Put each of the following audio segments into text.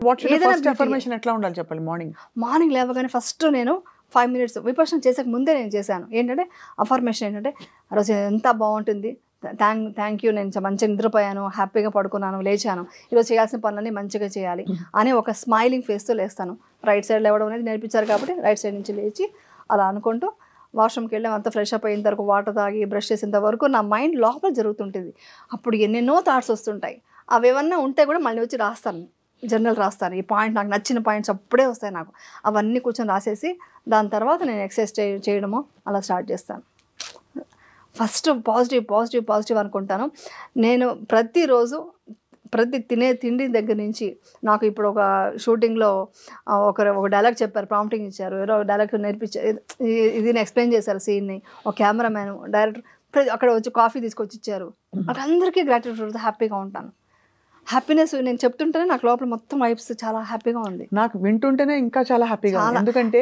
What should first affirmation ఎట్లా ఉండాలి చెప్పండి? మార్నింగ్ లేవగానే ఫస్ట్ నేను 5 minutes విపర్శన చేసే ముందే నేను చేశాను. ఏంటంటే అఫర్మేషన్ ఏంటంటే ఆ రోజు ఎంత బాగుంటుంది, థ్యాంక్ యూ, నేను మంచిగా నిద్రపోయాను, హ్యాపీగా పడుకున్నాను, లేచాను, ఈరోజు చేయాల్సిన పనులన్నీ మంచిగా చేయాలి అని ఒక స్మైలింగ్ ఫేస్తో లేస్తాను. రైట్ సైడ్ లేవడం అనేది నేర్పించారు కాబట్టి రైట్ సైడ్ నుంచి లేచి అలా అనుకుంటూ వాష్రూమ్కి వెళ్ళి అంతా ఫ్రెష్ అప్ అయిన తర్వాత వాటర్ తాగి బ్రష్ చేసేంత వరకు నా మైండ్ లోపల జరుగుతుంటుంది. అప్పుడు ఎన్నెన్నో థాట్స్ వస్తుంటాయి. అవి ఏమన్నా ఉంటే కూడా మళ్ళీ వచ్చి రాస్తాను, జర్నల్ రాస్తాను. ఈ పాయింట్ నాకు నచ్చిన పాయింట్స్ అప్పుడే వస్తాయి నాకు. అవన్నీ కూర్చొని రాసేసి దాని తర్వాత నేను ఎక్సర్సైజ్ చేయడము అలా స్టార్ట్ చేస్తాను. ఫస్ట్ పాజిటివ్ అనుకుంటాను. నేను ప్రతిరోజు తినే తిండి దగ్గర నుంచి నాకు ఇప్పుడు ఒక షూటింగ్లో ఒక డైలాగ్ చెప్పారు, ప్రాంప్టింగ్ ఇచ్చారు, ఏదో డైలాగ్ నేర్పించారు, ఇది ఎక్స్ప్లెయిన్ చేశారు సీన్ని, ఒక కెమెరామ్యాన్ డైరెక్టర్ అక్కడ వచ్చి కాఫీ తీసుకొచ్చి ఇచ్చారు. అందరికీ గ్రాటిట్యూడ్, హ్యాపీగా ఉంటాను. హ్యాపీనెస్ నేను చెప్తుంటేనే నాకు లోపల మొత్తం వైబ్స్ చాలా హ్యాపీగా ఉంది. నాకు వింటుంటేనే ఇంకా చాలా హ్యాపీగా ఉంది. ఎందుకంటే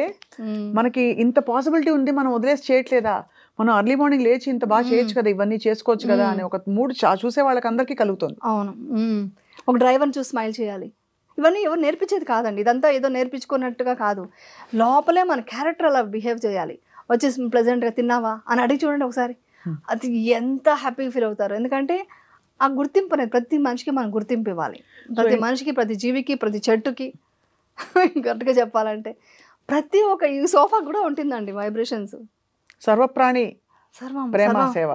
మనకి ఇంత పాసిబిలిటీ ఉంది, మనం వదిలేసి చేయట్లేదా, మనం అర్లీ మార్నింగ్ లేచి ఇంత బాగా చేయొచ్చు కదా, ఇవన్నీ చేసుకోవచ్చు కదా అని ఒక మూడు చూసే వాళ్ళకి అందరికీ కలుగుతుంది. అవును, ఒక డ్రైవర్ని చూసి స్మైల్ చేయాలి, ఇవన్నీ ఎవరు నేర్పించేది కాదండి. ఇదంతా ఏదో నేర్పించుకున్నట్టుగా కాదు, లోపలే మన క్యారెక్టర్ అలా బిహేవ్ చేయాలి. వచ్చేసి ప్లెజెంట్గా తిన్నావా అని అడిగి చూడండి ఒకసారి, అది ఎంత హ్యాపీగా ఫీల్ అవుతారు. ఎందుకంటే ఆ గుర్తింపు అనేది ప్రతి మనిషికి మనం గుర్తింపు ఇవ్వాలి. ప్రతి మనిషికి, ప్రతి జీవికి, ప్రతి చెట్టుకి, గట్టిగా చెప్పాలంటే ప్రతి ఒక్క ఈ సోఫా కూడా ఉంటుందండి వైబ్రేషన్స్. సర్వప్రాణి ప్రేమ సేవ,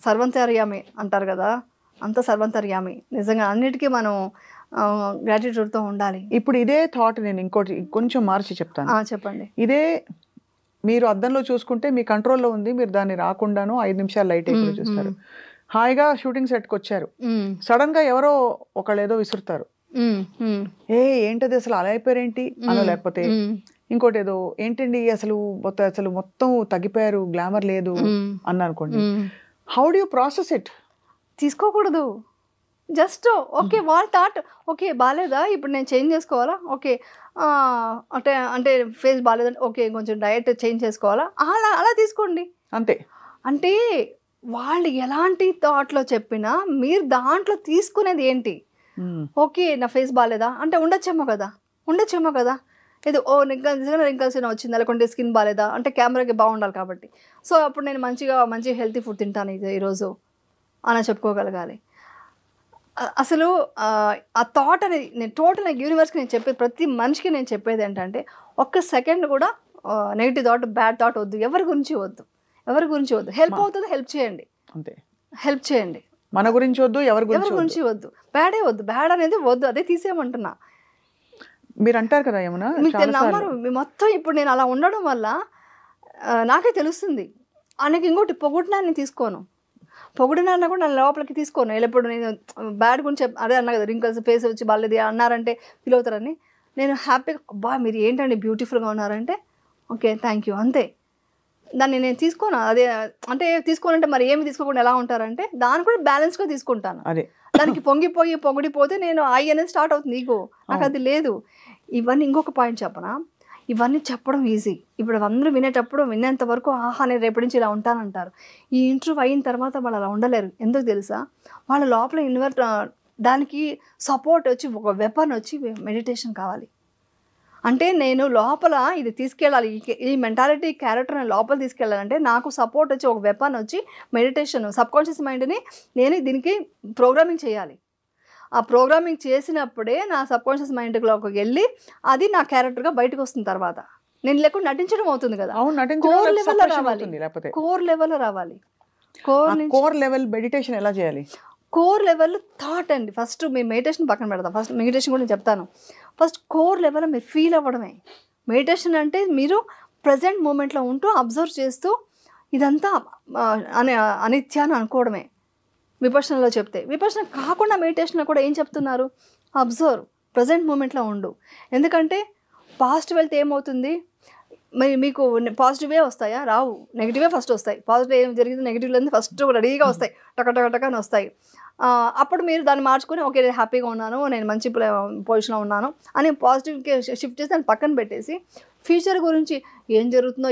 సర్వంతర్యామి అంటారు కదా, అంత సర్వంతర్యామి. నిజంగా అన్నిటికీ మనం గ్రాటిట్యూడ్తో ఉండాలి. ఇప్పుడు ఇదే థాట్ నేను ఇంకోటి కొంచెం మార్చి చెప్తాను. చెప్పండి. ఇదే మీరు అద్దంలో చూసుకుంటే మీ కంట్రోల్లో ఉంది, మీరు దాన్ని రాకుండాను 5 నిమిషాలు లైట్ అయిపోయి చూస్తారు. హాయిగా షూటింగ్ సెట్కి వచ్చారు, సడన్ గా ఎవరో ఒకళ్ళు ఏదో విసురుతారు, ఏంటది అసలు అలా అయిపోయారేంటి అనో, లేకపోతే ఇంకోటి ఏదో ఏంటండి అసలు మొత్తం తగ్గిపోయారు, గ్లామర్ లేదు అన్న అనుకోండి. How do you process it? తీసుకోకూడదు. జస్ట్ ఓకే, వాళ్ళ థాట్ ఓకే బాగాలేదా, ఇప్పుడు నేను చేంజ్ చేసుకోవాలా, ఓకే అంటే ఫేస్ బాగాలేదంటే ఓకే కొంచెం డయట్ చేంజ్ చేసుకోవాలా, అలా తీసుకోండి అంతే. అంటే వాళ్ళు ఎలాంటి థాట్లో చెప్పినా మీరు దాంట్లో తీసుకునేది ఏంటి? ఓకే నా ఫేస్ బాగాలేదా అంటే ఉండొచ్చేమో కదా, ఏదో నిజంగా రింకల్స్ ఏమైనా వచ్చిందా, లేకుంటే స్కిన్ బాగాలేదా అంటే కెమెరాకి బాగుండాలి కాబట్టి, సో అప్పుడు నేను మంచి హెల్తీ ఫుడ్ తింటాను ఈరోజు అని చెప్పుకోగలగాలి. అసలు ఆ థాట్ అనేది నేను టోటల్ యూనివర్స్కి నేను చెప్పేది, ప్రతి మనిషికి నేను చెప్పేది ఏంటంటే ఒక్క సెకండ్ కూడా నెగిటివ్ థాట్, బ్యాడ్ థాట్ వద్దు, ఎవరి గురించి వద్దు. హెల్ప్ అవుతుంది, హెల్ప్ చేయండి అంతే. హెల్ప్ చేయండి, మన గురించి వద్దు, ఎవరి గురించి వద్దు, బ్యాడే వద్దు, బ్యాడ్ అనేది వద్దు, అదే తీసేయమంటున్నా. మీరు అంటారు కదా ఏమన్నా, మీకు నమ్మరు మొత్తం. ఇప్పుడు నేను అలా ఉండడం వల్ల నాకే తెలుస్తుంది. ఆయనకి ఇంకోటి పొగుడినా నేను తీసుకోను, పొగిడినా కూడా నేను లోపలికి తీసుకోను. ఎప్పుడు నేను బ్యాడ్ గురించి అదే అన్నా కదా, రింకల్స్ ఫేస్ వచ్చి బాగాలేదు అన్నారంటే ఫీల్ అవుతారని, నేను హ్యాపీగా అబ్బా మీరు ఏంటండి బ్యూటిఫుల్గా ఉన్నారంటే ఓకే థ్యాంక్ యూ అంతే. దాన్ని నేను తీసుకోను. అదే అంటే తీసుకోనంటే మరి ఏమి తీసుకోకుండా ఎలా ఉంటారంటే దాన్ని కూడా బ్యాలెన్స్గా తీసుకుంటాను. దానికి పొంగిపోయి పొగిడిపోతే నేను అనేది స్టార్ట్ అవుతుంది ఈగో, నాకు అది లేదు. ఇవన్నీ ఇంకొక పాయింట్ చెప్పనా, ఇవన్నీ చెప్పడం ఈజీ. ఇప్పుడు అందరూ వినేంత వరకు ఆహా నేను రేపటి నుంచి ఇలా ఉంటానంటారు. ఈ ఇంటర్వ్యూ అయిన తర్వాత వాళ్ళు అలా ఉండలేరు. ఎందుకు తెలుసా, వాళ్ళ లోపల దానికి సపోర్ట్ వచ్చి ఒక వెపన్ వచ్చి మెడిటేషన్ కావాలి. అంటే నేను లోపల ఇది తీసుకెళ్ళాలి, ఈ మెంటాలిటీ క్యారెక్టర్ నేను లోపల తీసుకెళ్ళాలంటే నాకు సపోర్ట్ వచ్చి ఒక వెపన్ వచ్చి మెడిటేషన్, సబ్కాన్షియస్ మైండ్ని నేను దీనికి ప్రోగ్రామింగ్ చేయాలి. ఆ ప్రోగ్రామింగ్ చేసినప్పుడే నా సబ్కాన్షియస్ మైండ్లోకి వెళ్ళి అది నా క్యారెక్టర్గా బయటకు వస్తుంది. తర్వాత నేను లేకుండా నటించడం అవుతుంది కదా, కోర్ లెవెల్లో రావాలి. కోర్ లెవెల్ మెడిటేషన్ ఎలా చేయాలి? కోర్ లెవెల్ థాట్ అండి. ఫస్ట్ మీ మెడిటేషన్ పక్కన పెడతాం, ఫస్ట్ మెడిటేషన్ కూడా నేను చెప్తాను. ఫస్ట్ కోర్ లెవెల్ మీరు ఫీల్ అవ్వడమే మెడిటేషన్ అంటే. మీరు ప్రజెంట్ మూమెంట్లో ఉంటూ అబ్జర్వ్ చేస్తూ ఇదంతా అనిత్యాన్ని అనుకోవడమే విపర్శనలో చెప్తే. విపర్శన కాకుండా మెడిటేషన్లో కూడా ఏం చెప్తున్నారు, అబ్జర్వ్, ప్రజెంట్ మూమెంట్లో ఉండు. ఎందుకంటే పాజిటివ్ వెళ్తే ఏమవుతుంది, మరి మీకు పాజిటివే వస్తాయా, రావు, నెగిటివే ఫస్ట్ వస్తాయి. పాజిటివ్ ఏం జరిగింది నెగిటివ్లో ఫస్ట్ రెడీగా వస్తాయి, టకటకటకని వస్తాయి. అప్పుడు మీరు దాన్ని మార్చుకొని ఓకే నేను హ్యాపీగా ఉన్నాను, నేను మంచి పొజిషన్లో ఉన్నాను అని పాజిటివ్కి షిఫ్ట్ చేసి దాన్ని పక్కన పెట్టేసి ఫ్యూచర్ గురించి ఏం జరుగుతుందో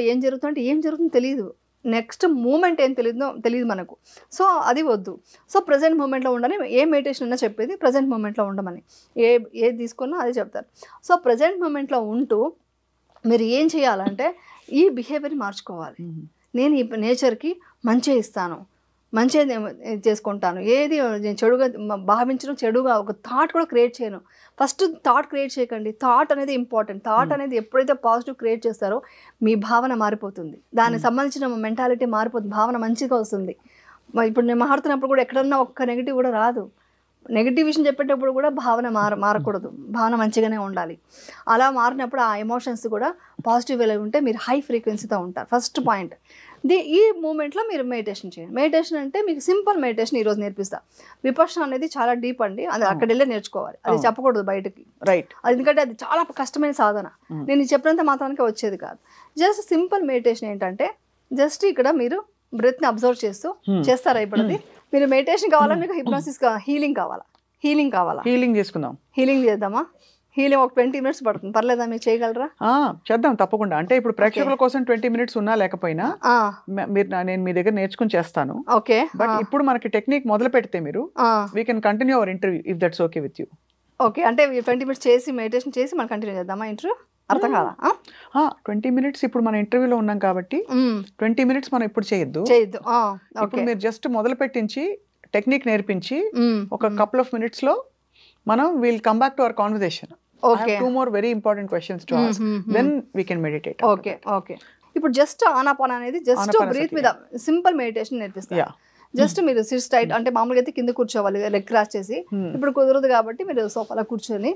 అంటే ఏం జరుగుతుందో తెలియదు. నెక్స్ట్ మూమెంట్ ఏం తెలియదు మనకు. సో అది వద్దు. సో ప్రజెంట్ మూమెంట్లో ఉండని, ఏ మెడిటేషన్ అయినా చెప్పేది ప్రజెంట్ మూమెంట్లో ఉండమని. ఏది తీసుకున్నా అదే చెప్తారు. సో ప్రజెంట్ మూమెంట్లో ఉంటూ మీరు ఏం చేయాలంటే ఈ బిహేవియర్ని మార్చుకోవాలి. నేను ఈ నేచర్కి మంచి ఇస్తాను, మంచిగా చేసుకుంటాను, ఏది నేను చెడుగా భావించడం, చెడుగా ఒక థాట్ కూడా క్రియేట్ చేయను. ఫస్ట్ థాట్ క్రియేట్ చేయకండి. థాట్ అనేది ఇంపార్టెంట్. థాట్ అనేది ఎప్పుడైతే పాజిటివ్ క్రియేట్ చేస్తారో మీ భావన మారిపోతుంది, దానికి సంబంధించిన మెంటాలిటీ మారిపోతుంది, భావన మంచిగా వస్తుంది. ఇప్పుడు నేను మాట్లాడుతున్నప్పుడు కూడా ఎక్కడన్నా ఒక్క నెగిటివ్ కూడా రాదు. నెగిటివ్ విషయం చెప్పేటప్పుడు కూడా భావన మారకూడదు, భావన మంచిగానే ఉండాలి. అలా మారినప్పుడు ఆ ఎమోషన్స్ కూడా పాజిటివ్ వేలో ఉంటే మీరు హై ఫ్రీక్వెన్సీతో ఉంటారు. First point. ఈ మూమెంట్లో మీరు మెడిటేషన్ చేయండి. మెడిటేషన్ అంటే మీకు సింపుల్ మెడిటేషన్ ఈరోజు నేర్పిస్తా. విపశ్యన అనేది చాలా డీప్ అండి, అది అక్కడ వెళ్ళే నేర్చుకోవాలి, అది చెప్పకూడదు బయటకి. రైట్. ఎందుకంటే అది చాలా కష్టమైన సాధన. నేను చెప్పినంత మాత్రానికి వచ్చేది కాదు. జస్ట్ సింపుల్ మెడిటేషన్ ఏంటంటే జస్ట్ ఇక్కడ మీరు బ్రెత్ని అబ్జర్వ్ చేస్తూ చేస్తారా. ఇప్పుడు అది మీరు మెడిటేషన్ కావాలా, మీకు హిప్నోసిస్ హీలింగ్ కావాలా? హీలింగ్ చేసుకుందాం. హీలింగ్ చేద్దామా? హీలింగ్ ఒక 20 minutes పడుతుంది, పర్లేదా? మీరు చేయగలరా? చేద్దాం తప్పకుండా. అంటే ఇప్పుడు ప్రేక్షకుల కోసం 20 minutes ఉన్నా లేకపోయినా నేను మీ దగ్గర నేర్చుకుని చేస్తాను. ఓకే. బట్ ఇప్పుడు మనకి టెక్నిక్ మొదలు పెడితే మీరు we can continue our interview if that's okay with you. Okay, అంటే 20 minutes చేసి మెడిటేషన్ చేసి మనం కంటిన్యూ చేద్దామా ఇంటర్వ్యూ? అర్థం కాదా? 20 minutes ఇప్పుడు మన ఇంటర్వ్యూలో ఉన్నాం కాబట్టి 20 minutes మనం ఇప్పుడు చేయొద్దు. ఇప్పుడు మీరు జస్ట్ మొదలు పెట్టించి టెక్నిక్ నేర్పించి ఒక కపుల్ ఆఫ్ మినిట్స్ లో మనం will come back to our conversation. Okay. 2 more very important questions to ask. Then we can meditate. Okay. ఇప్పుడు జస్ట్ ఆనాపాన అనేది జస్ట్ బ్రీత్ మీద సింపుల్ మెడిటేషన్ నేర్పిస్తారు. జస్ట్ మీరు సిట్ స్ట్రైట్, అంటే మామూలుగా అయితే కింద కూర్చోవాలి లెగ్ క్రాస్ చేసి. ఇప్పుడు కుదరదు కాబట్టి మీరు సోఫాలో కూర్చొని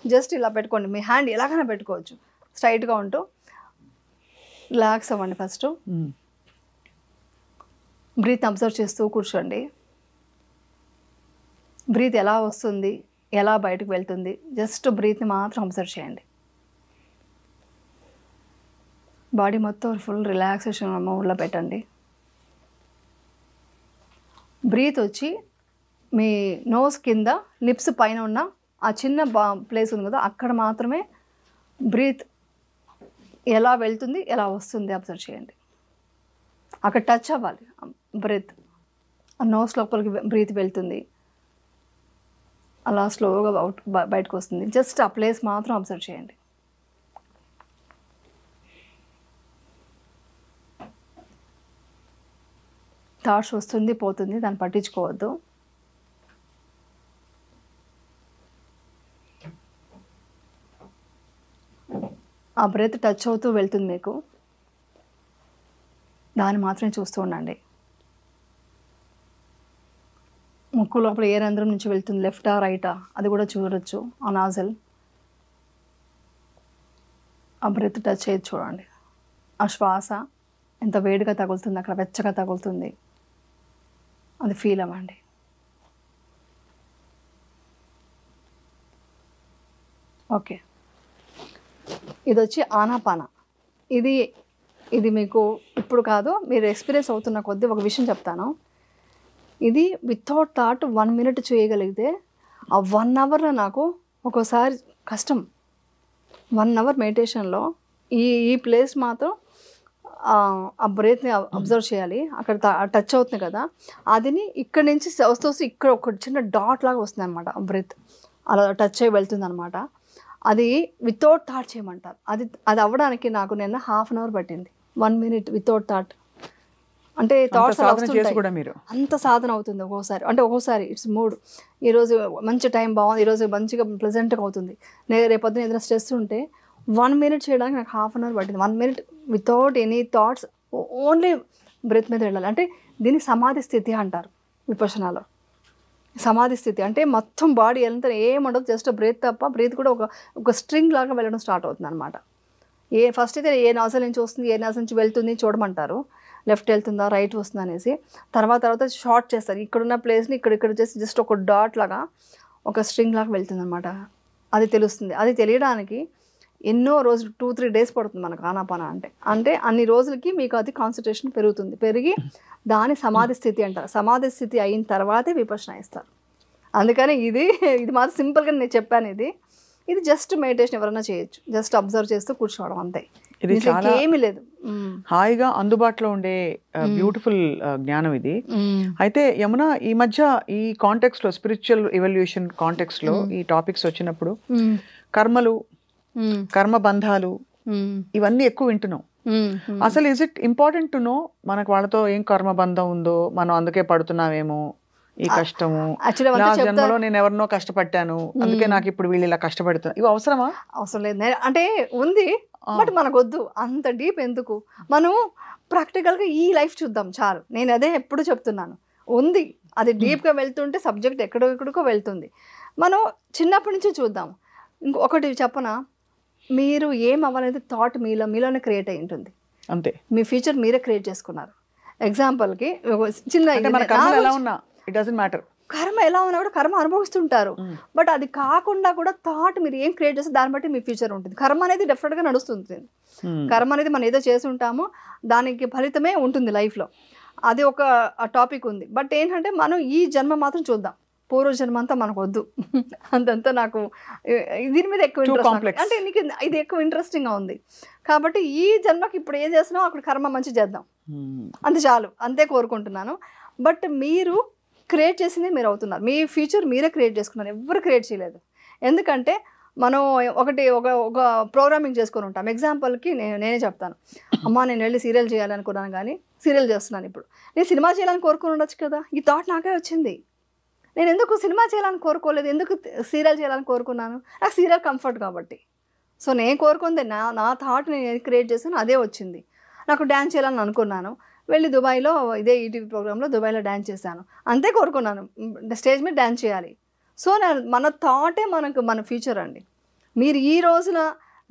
జస్ట్ ఇలా పెట్టుకోండి. మీ హ్యాండ్ ఎలాగైనా పెట్టుకోవచ్చు, స్ట్రైట్గా ఉంటూ రిలాక్స్ అవ్వండి. ఫస్ట్ బ్రీత్ అబ్జర్వ్ చేస్తూ కూర్చోండి. బ్రీత్ ఎలా వస్తుంది, ఎలా బయటకు వెళ్తుంది, జస్ట్ బ్రీత్ని మాత్రం అబ్జర్వ్ చేయండి. బాడీ మొత్తం ఫుల్ రిలాక్సేషన్ మూడ్లో పెట్టండి. బ్రీత్ వచ్చి మీ నోస్ కింద లిప్స్ పైన ఉన్న ఆ చిన్న ప్లేస్ ఉంది కదా, అక్కడ మాత్రమే బ్రీత్ ఎలా వెళ్తుంది, ఎలా వస్తుంది అబ్జర్వ్ చేయండి. అక్కడ టచ్ అవ్వాలి బ్రీత్. నోస్ లోపలికి బ్రీత్ వెళ్తుంది, అలా స్లోగా బయటకు వస్తుంది. జస్ట్ ఆ ప్లేస్ మాత్రం అబ్జర్వ్ చేయండి. థాట్స్ వస్తుంది పోతుంది, దాన్ని పట్టించుకోవద్దు. ఆ బ్రెత్ టచ్ అవుతూ వెళ్తుంది మీకు, దాన్ని మాత్రమే చూస్తూ ఉండండి. ముక్కు లోపల ఏ రంధ్రం నుంచి వెళ్తుంది, లెఫ్టా రైటా, అది కూడా చూడొచ్చు. ఆ నాజల్, ఆ బ్రెత్ టచ్ అయ్యేది చూడండి. ఆ శ్వాస ఎంత వేడిగా తగులుతుంది, అక్కడ వెచ్చగా తగులుతుంది, అది ఫీల్ అవ్వండి. ఓకే, ఇది వచ్చి ఆనాపాన. ఇది మీకు ఇప్పుడు కాదు, మీరు ఎక్స్పీరియన్స్ అవుతున్న కొద్దీ ఒక విషయం చెప్తాను. ఇది వితౌట్ థాట్ 1 minute చేయగలిగితే ఆ 1 hourలో నాకు ఒక్కోసారి కష్టం. 1 hour మెడిటేషన్లో ఈ ప్లేస్ మాత్రం ఆ బ్రెత్ని అబ్జర్వ్ చేయాలి. అక్కడ టచ్ అవుతుంది కదా, అదిని ఇక్కడి నుంచి వస్తూ ఇక్కడ ఒక చిన్న డాట్ లాగా వస్తుంది అనమాట. బ్రెత్ అలా టచ్ అయ్యి వెళ్తుంది అనమాట. అది వితౌట్ థాట్ చేయమంటారు. అది అవ్వడానికి నాకు నిన్న 1/2 hour పట్టింది. 1 minute వితౌట్ థాట్. అంటే థాట్స్ అంత సాధన అవుతుంది ఒక్కోసారి. అంటే ఒక్కోసారి ఇట్స్ మూడ్, ఈరోజు మంచి టైం బాగుంది, ఈరోజు మంచిగా ప్లెజెంట్గా అవుతుంది. రేపొద్దున ఏదైనా స్ట్రెస్ ఉంటే 1 minute చేయడానికి నాకు 1/2 hour పట్టింది. 1 minute without any thoughts, only breath మీద వెళ్ళాలి. అంటే దీన్ని సమాధి స్థితి అంటారు విపశ్యనాలో. సమాధి స్థితి అంటే మొత్తం బాడీ ఎంత ఏముండదు, జస్ట్ బ్రెత్ తప్ప. బ్రెత్ కూడా ఒక స్ట్రింగ్ లాగా వెళ్ళడం స్టార్ట్ అవుతుంది అనమాట. ఫస్ట్ అయితే ఏ నాజల్ నుంచి వస్తుంది, ఏ నాజల్ నుంచి వెళ్తుంది చూడమంటారు. లెఫ్ట్ వెళ్తుందా రైట్ వస్తుందా అనేసి. తర్వాత షార్ట్ చేస్తారు. ఇక్కడున్న ప్లేస్ని ఇక్కడ చేసి జస్ట్ ఒక డాట్ లాగా, ఒక స్ట్రింగ్ లాగా వెళ్తుంది అనమాట. అది తెలుస్తుంది. అది తెలియడానికి ఎన్నో రోజులు 2-3 days పడుతుంది మనకు ఆనాపాన అంటే అన్ని రోజులకి మీకు అది కాన్సన్ట్రేషన్ పెరిగి దాని సమాధి స్థితి అంటారు. సమాధి స్థితి అయిన తర్వాతే విపశ్యన ఇస్తారు. అందుకని ఇది మాత్రం సింపుల్గా నేను చెప్పాను. ఇది జస్ట్ మెడిటేషన్ ఎవరైనా చేయొచ్చు, జస్ట్ అబ్జర్వ్ చేస్తూ కూర్చోవడం అంతే. ఇది చాలా ఏమీ లేదు. హాయిగా అందుబాటులో ఉండే బ్యూటిఫుల్ జ్ఞానం ఇది. అయితే యమున, ఈ మధ్య ఈ కాంటెక్స్ట్ లో, స్పిరిచువల్ ఎవల్యూషన్ కాంటెక్స్ట్ లో ఈ టాపిక్స్ వచ్చినప్పుడు కర్మలు, కర్మ బంధాలు ఇవన్నీ ఎక్కువ వింటున్నాం. అసలు is it important to know మనకు వాళ్ళతో ఏం కర్మ బంధం ఉందో, మనం అందుకే పడుతున్నామేమో ఈ కష్టము, నా జన్మలో నేను ఎవరినో కష్టపడ్డాను అందుకే నాకు ఇప్పుడు వీళ్ళు ఇలా కష్టపడుతున్నా, ఇవి అవసరమా? అవసరం లేదు అంటే ఉంది, బట్ మనకు వద్దు అంత డీప్ ఎందుకు. మనం ప్రాక్టికల్గా ఈ లైఫ్ చూద్దాం చాలు. నేను అదే ఎప్పుడు చెప్తున్నాను, ఉంది అది డీప్గా వెళ్తుంటే సబ్జెక్ట్ ఎక్కడికో వెళ్తుంది. మనం చిన్నప్పటి నుంచి చూద్దాం. ఇంకొకటి చెప్పనా, మీరు ఏం అవ్వాలనేది థాట్ మీలోనే క్రియేట్ అయి ఉంటుంది. అంతే, మీ ఫ్యూచర్ మీరే క్రియేట్ చేసుకున్నారు. ఎగ్జాంపుల్కి చిన్న కర్మ ఎలా ఉన్నా కూడా కర్మ అనుభవిస్తుంటారు, బట్ అది కాకుండా కూడా థాట్ మీరు ఏం క్రియేట్ చేస్తే దాన్ని బట్టి మీ ఫ్యూచర్ ఉంటుంది. కర్మ అనేది డెఫినెట్గా నడుస్తుంది. కర్మ అనేది మనం ఏదో చేసి ఉంటామో దానికి ఫలితమే ఉంటుంది లైఫ్లో. అది ఒక టాపిక్ ఉంది. బట్ ఏంటంటే మనం ఈ జన్మ మాత్రం చూద్దాం, పూర్వజన్మ అంతా మనకు వద్దు. అంతంతా నాకు దీని మీద ఎక్కువ ఇంట్రెస్ట్, అంటే నీకు ఇది ఎక్కువ ఇంట్రెస్టింగ్గా ఉంది కాబట్టి ఈ జన్మకి ఇప్పుడు ఏం చేస్తున్నావు అక్కడ కర్మ మంచి చేద్దాం, అంతే చాలు, అంతే కోరుకుంటున్నాను. బట్ మీరు క్రియేట్ చేసింది మీరు అవుతున్నారు, మీ ఫ్యూచర్ మీరే క్రియేట్ చేసుకున్నారు, ఎవరు క్రియేట్ చేయలేదు. ఎందుకంటే మనం ఒక ప్రోగ్రామింగ్ చేసుకొని ఉంటాం. ఎగ్జాంపుల్కి నేనే చెప్తాను, అమ్మా నేను వెళ్ళి సీరియల్ చేయాలనుకున్నాను కానీ సీరియల్ చేస్తున్నాను. ఇప్పుడు నేను సినిమా చేయాలని కోరుకుని ఉండొచ్చు కదా, ఈ థాట్ నాకే వచ్చింది. నేను ఎందుకు సినిమా చేయాలని కోరుకోలేదు, ఎందుకు సీరియల్ చేయాలని కోరుకున్నాను, నాకు సీరియల్ కంఫర్ట్ కాబట్టి. సో నేను కోరుకుంది నా థాట్ నేను ఏది క్రియేట్ చేశాను అదే వచ్చింది. నాకు డ్యాన్స్ చేయాలని అనుకున్నాను, వెళ్ళి దుబాయ్లో ఇదే ఈటీవీ ప్రోగ్రాంలో దుబాయ్లో డ్యాన్స్ చేశాను, అంతే కోరుకున్నాను, స్టేజ్ మీద డ్యాన్స్ చేయాలి. సో మన థాటే మన ఫ్యూచర్ అండి. మీరు ఈ రోజున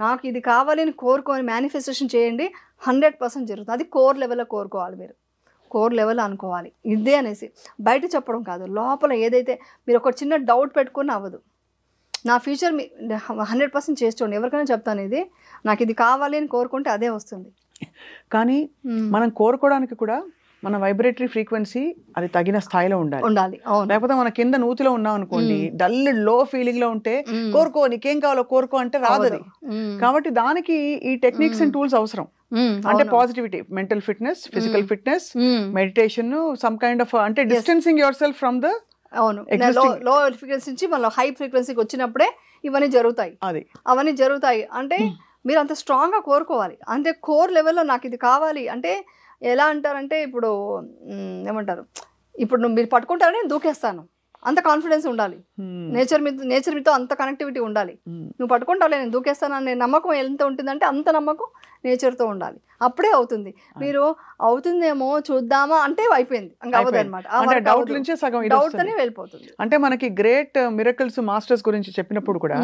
నాకు ఇది కావాలని కోరుకొని మేనిఫెస్టేషన్ చేయండి, 100% జరుగుతుంది. అది కోర్ లెవెల్లో కోరుకోవాలి, మీరు కోర్ లెవెల్ అనుకోవాలి ఇదే అనేసి. బయట చెప్పడం కాదు, లోపల ఏదైతే మీరు ఒక చిన్న డౌట్ పెట్టుకుని అవ్వదు. నా ఫ్యూచర్ 100% చేసి చూడండి. ఎవరికైనా చెప్తాను, ఇది నాకు ఇది కావాలి అని కోరుకుంటే అదే వస్తుంది. కానీ మనం కోరుకోవడానికి కూడా మన వైబ్రేటరీ ఫ్రీక్వెన్సీ అది తగిన స్థాయిలో ఉండాలి. లేకపోతే మన కింద నూతిలో ఉన్నాం అనుకోండి, డల్ లో ఫీలింగ్ లో ఉంటే కోరుకో నీకేం కావాలో కోరుకో అంటే రాదు. కాబట్టి దానికి ఈ టెక్నిక్స్ అండ్ టూల్స్ అవసరం. అంటే positivity, mental fitness, physical fitness, meditation, some kind of అంటే distancing yourself from the low frequency నుంచి మళ్ళీ హై ఫ్రీక్వెన్సీకి వచ్చినప్పుడే ఇవన్నీ జరుగుతాయి. అవన్నీ జరుగుతాయి అంటే మీరు అంత స్ట్రాంగ్గా కోరుకోవాలి. అంటే కోర్ లెవెల్లో నాకు ఇది కావాలి అంటే ఎలా అంటారంటే, ఇప్పుడు ఏమంటారు, ఇప్పుడు మీరు పట్టుకుంటారని నేను దూకేస్తాను, అంత కాన్ఫిడెన్స్ ఉండాలి. నేచర్ మీతో అంత కనెక్టివిటీ ఉండాలి. నువ్వు పట్టుకుంటావు నేను దూకేస్తాను అనే నమ్మకం ఎంత ఉంటుందంటే అంత నమ్మకం నేచర్తో ఉండాలి, అప్పుడే అవుతుంది. మీరు అవుతుందేమో చూద్దామా అంటే అయిపోయింది, అవ్వదు అనమాట. డౌట్తోనే వెళ్ళిపోతుంది. అంటే మనకి గ్రేట్ మిరకల్స్ మాస్టర్స్ గురించి చెప్పినప్పుడు కూడా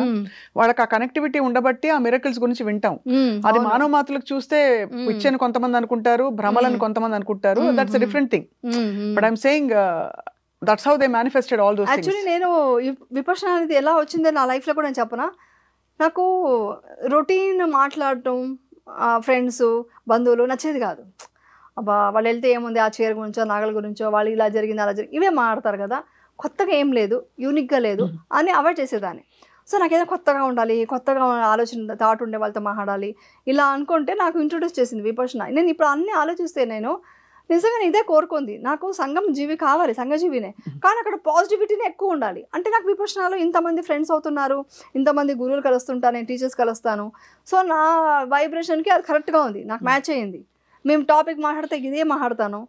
వాళ్ళకి ఆ కనెక్టివిటీ ఉండబట్టి ఆ మిరకల్స్ గురించి వింటాం. అది మానవ మాతలకు చూస్తే పిచ్చని కొంతమంది అనుకుంటారు, భ్రమలను కొంతమంది అనుకుంటారు. That's a different thing. But I'm saying that's how they manifested all those things. Actually నేను విపర్శన అనేది ఎలా వచ్చిందో నా లైఫ్లో కూడా నేను చెప్పనా, నాకు రొటీన్ మాట్లాడటం ఫ్రెండ్స్ బంధువులు నచ్చేది కాదు. అబ్బా వాళ్ళు వెళ్తే ఏముంది ఆ చీర గురించో నాగల గురించో, వాళ్ళు ఇలా జరిగింది అలా జరిగింది ఇవే మాట్లాడతారు కదా, కొత్తగా ఏం లేదు, యూనిక్గా లేదు అని అవాయిడ్ చేసేదాన్ని. సో నాకు ఏదో కొత్తగా ఉండాలి, కొత్తగా ఆలోచన థాట్ ఉండే వాళ్ళతో మాట్లాడాలి ఇలా అనుకుంటే నాకు ఇంట్రొడ్యూస్ చేసింది విపర్శన. నేను ఇప్పుడు అన్నీ ఆలోచిస్తే నేను నిజంగా ఇదే కోరుకుంది, నాకు సంఘం జీవి కావాలి, సంఘజీవినే, కానీ అక్కడ పాజిటివిటీనే ఎక్కువ ఉండాలి. అంటే నాకు విపర్శనలో ఇంతమంది ఫ్రెండ్స్ అవుతున్నారు, ఇంతమంది గురువులు కలుస్తుంటాను, నేను టీచర్స్ కలుస్తాను. సో నా వైబ్రేషన్కి అది కరెక్ట్గా ఉంది, నాకు మ్యాచ్ అయ్యింది. మేము టాపిక్ మాట్లాడితే ఇదే మాట్లాడతాను,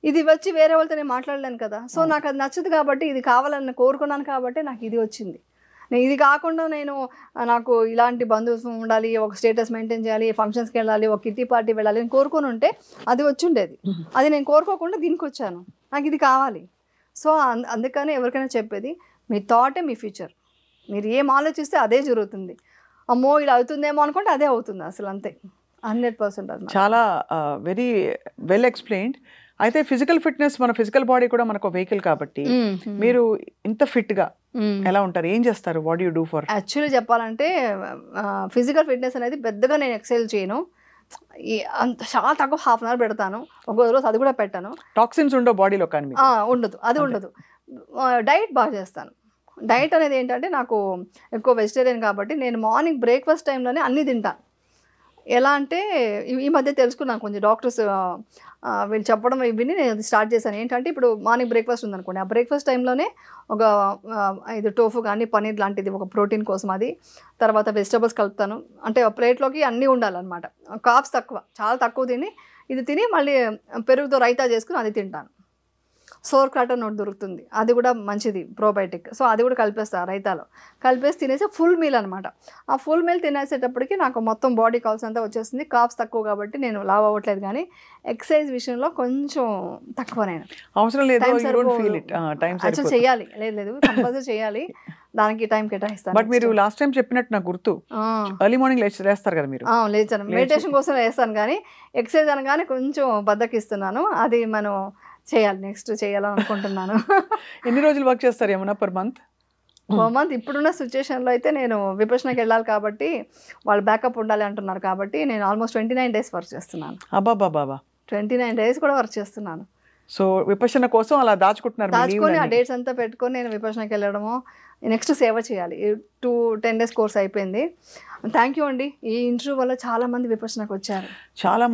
ఇది వచ్చి వేరే వాళ్ళతో నేను మాట్లాడలేను కదా. సో నాకు అది నచ్చదు కాబట్టి, ఇది కావాలని కోరుకున్నాను కాబట్టి నాకు ఇది వచ్చింది. ఇది కాకుండా నాకు ఇలాంటి బంధువులు ఉండాలి, ఒక స్టేటస్ మెయింటైన్ చేయాలి, ఫంక్షన్స్కి వెళ్ళాలి, ఒక కిట్టి పార్టీ వెళ్ళాలి అని కోరుకొని ఉంటే అది వచ్చి ఉండేది. అది నేను కోరుకోకుండా దీనికి వచ్చాను, నాకు ఇది కావాలి. సో అందుకని ఎవరికైనా చెప్పేది, మీ థాటే మీ ఫ్యూచర్. మీరు ఏం ఆలోచిస్తే అదే జరుగుతుంది. అమ్మో ఇలా అవుతుందేమో అనుకుంటే అదే అవుతుంది, అసలు అంతే 100%. అది చాలా వెరీ వెల్ ఎక్స్ప్లెయిన్డ్. అయితే ఫిజికల్ ఫిట్నెస్, మన ఫిజికల్ బాడీ కూడా మనకు వెహికల్ కాబట్టి మీరు ఇంత ఫిట్గా ఎలా ఉంటారు, ఏం చేస్తారు, what you do for? Actually చెప్పాలంటే ఫిజికల్ ఫిట్నెస్ అనేది పెద్దగా నేను ఎక్సైజ్ చేయను, అంత చాలా తక్కువ, 1/2 hour పెడతాను, ఒక రోజు అది కూడా పెట్టాను. టాక్సిన్స్ ఉండవు బాడీలో? కానీ ఉండదు, అది ఉండదు. డైట్ బాగా చేస్తాను. డైట్ అనేది ఏంటంటే నాకు ఎక్కువ వెజిటేరియన్ కాబట్టి నేను మార్నింగ్ బ్రేక్ఫాస్ట్ టైంలోనే అన్నీ తింటాను. ఎలా అంటే ఈ మధ్య తెలుసుకున్నాను కొంచెం డాక్టర్స్ వీళ్ళు చెప్పడం విని నేను అది స్టార్ట్ చేశాను. ఏంటంటే ఇప్పుడు మార్నింగ్ బ్రేక్ఫాస్ట్ ఉందనుకోండి, ఆ బ్రేక్ఫాస్ట్ టైంలోనే ఒక ఇది టోఫు కానీ పన్నీర్ లాంటిది ఒక ప్రోటీన్ కోసం అది, తర్వాత వెజిటబుల్స్ కలుపుతాను. అంటే ప్లేట్లోకి అన్నీ ఉండాలన్నమాట. కార్బ్స్ తక్కువ, చాలా తక్కువ తిని ఇది తిని మళ్ళీ పెరుగుతో రైతా చేసుకుని అది తింటాను. సోర్ క్రాట్ అని ఒకటి దొరుకుతుంది, అది కూడా మంచిది ప్రోబయోటిక్. సో అది కూడా కలిపేస్తాను రైతాలో, కలిపేసి తినేసి ఫుల్ మీల్ అనమాట. ఆ ఫుల్ మీల్ తినేసేటప్పటికి నాకు మొత్తం బాడీ కావాల్సినంత వచ్చేస్తుంది. కార్బ్స్ తక్కువ కాబట్టి నేను లావ్ అవ్వట్లేదు. కానీ ఎక్సర్సైజ్ విషయంలో కొంచెం తక్కువ. నేను అవసరం లేదు, అసలు చేయాలి, లేదు కంపల్సరీ చేయాలి, దానికి టైం కేటాయిస్తాను. బట్ మీరు లాస్ట్ టైం చెప్పినట్టు నాకు గుర్తు, ఎర్లీ మార్నింగ్ లేస్తారు కదా మీరు? లేచాను, మెడిటేషన్ కోసం వేస్తాను, కానీ ఎక్సర్సైజ్ అనగానే కొంచెం బద్దకిస్తున్నాను. అది మనం చేయాలి, నెక్స్ట్ చేయాలని అనుకుంటున్నాను. ఎన్ని రోజులు వర్క్ చేస్తారు ఏమన్నా పర్ మంత్? ఇప్పుడున్న సిచ్యువేషన్లో అయితే నేను విపక్షణకి వెళ్ళాలి కాబట్టి వాళ్ళు బ్యాకప్ ఉండాలి అంటున్నారు కాబట్టి నేను ఆల్మోస్ట్ 29 days వర్క్ చేస్తున్నాను. అబ్బాబాబా, 29 days కూడా వర్క్ చేస్తున్నాను. సో విపక్షణ కోసం అలా దాచుకొని ఆ డేట్స్ అంతా పెట్టుకొని నేను విపక్షణకి వెళ్ళడము, నెక్స్ట్ సేవ చేయాలి. 10 days కోర్స్ అయిపోయింది. థ్యాంక్ యూ అండి, ఈ ఇంటర్వ్యూ వల్ల చాలా మంది విపక్షణకు వచ్చారు. చాలా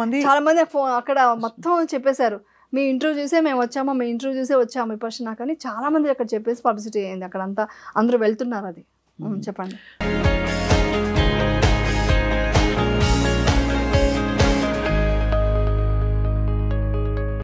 మంది ఫోన్ అక్కడ మొత్తం చెప్పేశారు, మీ ఇంటర్వ్యూ చూసే మేము వచ్చాము, మీ ఇంటర్వ్యూ చూసే వచ్చాము విపక్షణ, కానీ చాలా మంది అక్కడ చెప్పేసి పబ్లిసిటీ అయింది. అక్కడంతా అందరూ వెళ్తున్నారు. అది చెప్పండి.